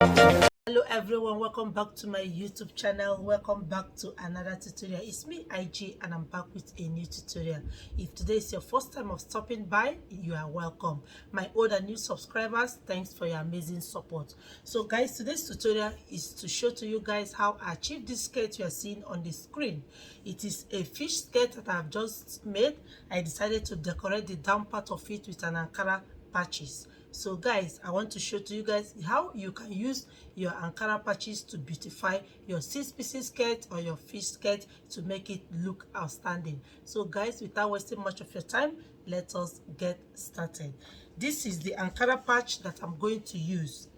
Hello everyone, welcome back to my YouTube channel. Welcome back to another tutorial. It's me IG and I'm back with a new tutorial. If today is your first time of stopping by, you are welcome. My old and new subscribers, thanks for your amazing support. So guys, today's tutorial is to show to you guys how I achieved this skirt you are seeing on the screen. It is a fish skirt that I've just made. I decided to decorate the down part of it with an Ankara patches. So guys, I want to show to you guys how you can use your Ankara patches to beautify your 6-piece skirt or your fish skirt to make it look outstanding. So guys, without wasting much of your time, let us get started. This is the Ankara patch that I'm going to use.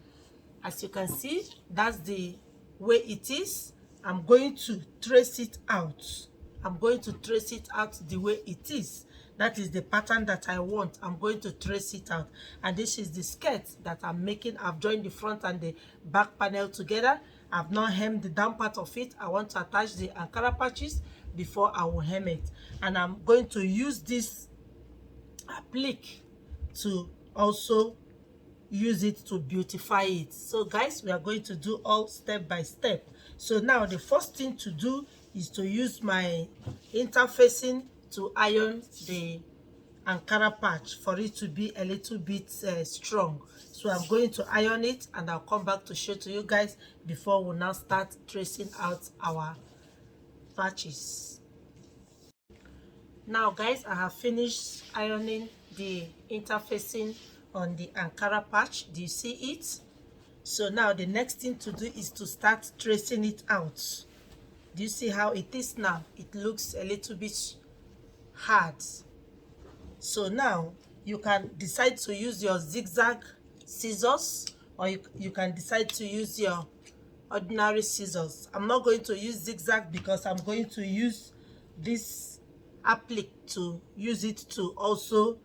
As you can see, that's the way it is. I'm going to trace it out. I'm going to trace it out the way it is. That is the pattern that I want. I'm going to trace it out. And this is the skirt that I'm making. I've joined the front and the back panel together. I've not hemmed the down part of it. I want to attach the Ankara patches before I will hem it. And I'm going to use this applique to also use it to beautify it. So guys, we are going to do all step by step. So now the first thing to do is to use my interfacing to iron the Ankara patch for it to be a little bit strong. So I'm going to iron it and I'll come back to show to you guys before we now start tracing out our patches. Now guys, I have finished ironing the interfacing on the Ankara patch. Do you see it? So now the next thing to do is to start tracing it out. Do you see how it is now? It looks a little bit hard. So now you can decide to use your zigzag scissors, or you can decide to use your ordinary scissors. I'm not going to use zigzag because I'm going to use this applique to use it to also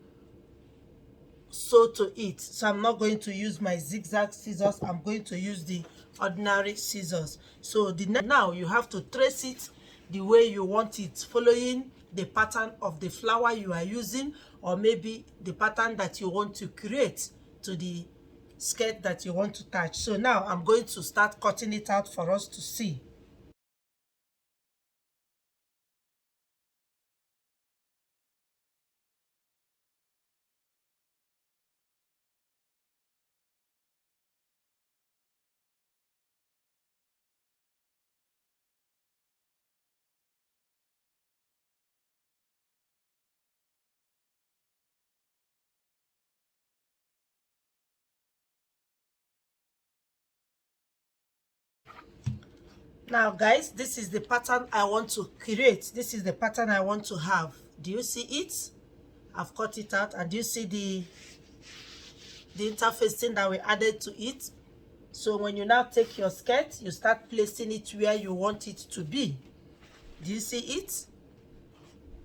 sew to it. So I'm not going to use my zigzag scissors. I'm going to use the ordinary scissors. So now you have to trace it the way you want it, following the pattern of the flower you are using, or maybe the pattern that you want to create to the skirt that you want to attach. So now I'm going to start cutting it out for us to see. Now guys, this is the pattern I want to create. This is the pattern I want to have. Do you see it? I've cut it out, and do you see the interfacing that we added to it? So when you now take your skirt, you start placing it where you want it to be. Do you see it?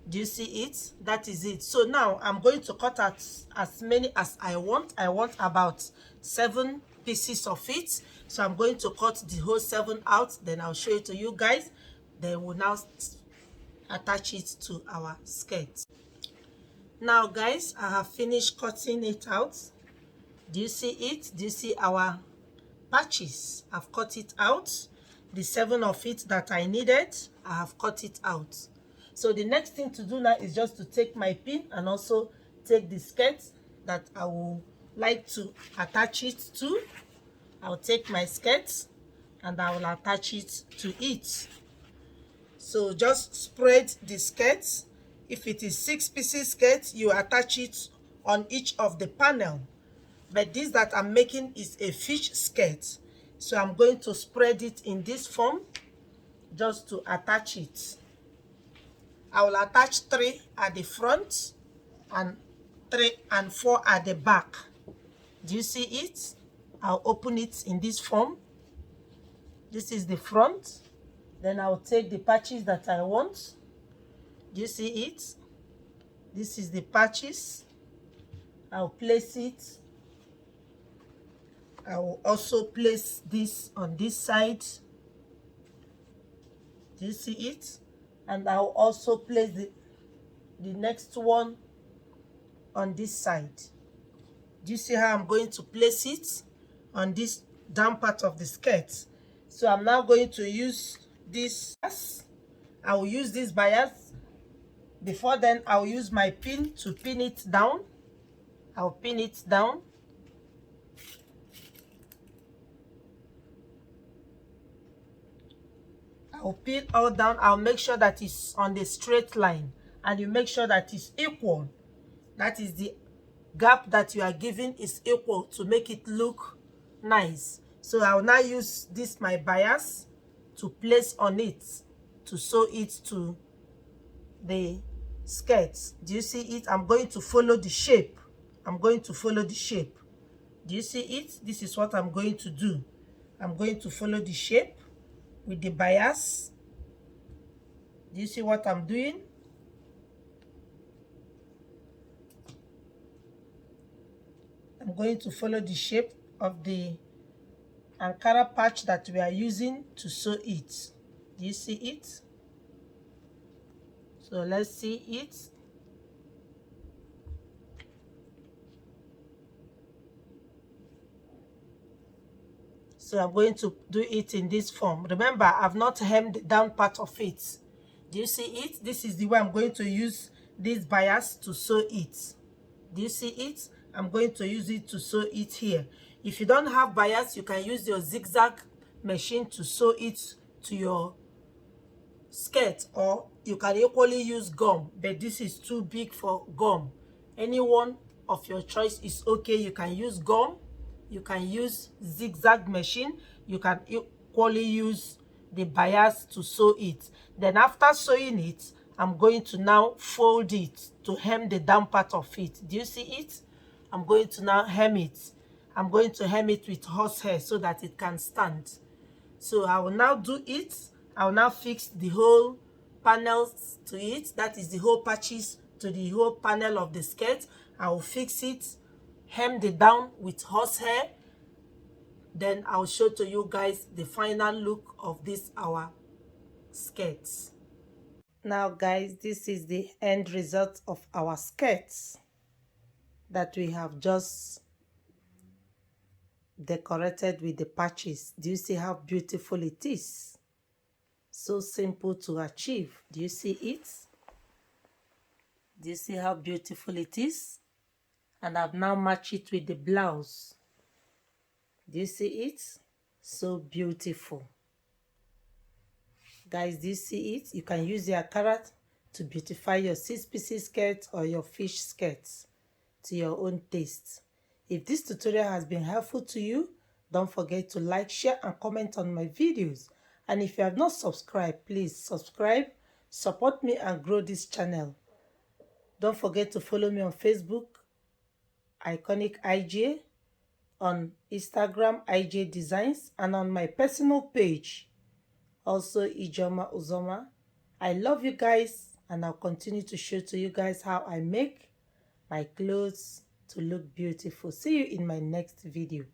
Do you see it? That is it. So now I'm going to cut out as many as I want. I want about 7 pieces of it. So I'm going to cut the whole 7 out. Then I'll show it to you guys. Then we'll now attach it to our skirt. Now guys, I have finished cutting it out. Do you see it? Do you see our patches? I've cut it out. The 7 of it that I needed, I have cut it out. So the next thing to do now is just to take my pin and also take the skirt that I would like to attach it to. I'll take my skirt and I will attach it to it. So just spread the skirt. If it is 6-piece skirt, you attach it on each of the panel. But this that I'm making is a fish skirt. So I'm going to spread it in this form just to attach it. I will attach 3 at the front and 3 and 4 at the back. Do you see it? I'll open it in this form. This is the front. Then I'll take the patches that I want. Do you see it? This is the patches. I'll place it. I will also place this on this side. Do you see it? And I'll also place the next one on this side. Do you see how I'm going to place it on this down part of the skirt. So I'm now going to use this. I will use this bias. Before then, I'll use my pin to pin it down. I'll pin it down. I'll pin all down. I'll make sure that it's on the straight line, and you make sure that it's equal. That is, the gap that you are giving is equal to make it look nice. So I'll now use this my bias to place on it, to sew it to the skirt. Do you see it? I'm going to follow the shape. I'm going to follow the shape. Do you see it? This is what I'm going to do. I'm going to follow the shape with the bias. Do you see what I'm doing? I'm going to follow the shape of the Ankara patch that we are using to sew it. Do you see it? So let's see it. So I'm going to do it in this form. Remember, I've not hemmed the down part of it. Do you see it? This is the way I'm going to use this bias to sew it. Do you see it? I'm going to use it to sew it here. If you don't have bias, you can use your zigzag machine to sew it to your skirt, or you can equally use gum, but this is too big for gum. Any one of your choice is okay. You can use gum, you can use zigzag machine, you can equally use the bias to sew it. Then after sewing it, I'm going to now fold it to hem the down part of it. Do you see it? I'm going to now hem it. I'm going to hem it with horsehair so that it can stand. So I will now do it. I will now fix the whole panels to it. That is the whole patches to the whole panel of the skirt. I will fix it, hem the down with horsehair. Then I'll show to you guys the final look of this our skirts. Now guys, this is the end result of our skirts that we have just decorated with the patches. Do you see how beautiful it is? So simple to achieve. Do you see it? Do you see how beautiful it is? And I've now matched it with the blouse. Do you see it? So beautiful. Guys, do you see it? You can use your carrot to beautify your 6-piece skirt or your fish skirts to your own taste. If this tutorial has been helpful to you, don't forget to like, share, and comment on my videos. And if you have not subscribed, please subscribe, support me, and grow this channel. Don't forget to follow me on Facebook, Iconic IJ, on Instagram, IJ Designs, and on my personal page, also Ijoma Uzoma. I love you guys, and I'll continue to show to you guys how I make my clothes to look beautiful. See you in my next video.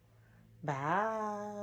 Bye.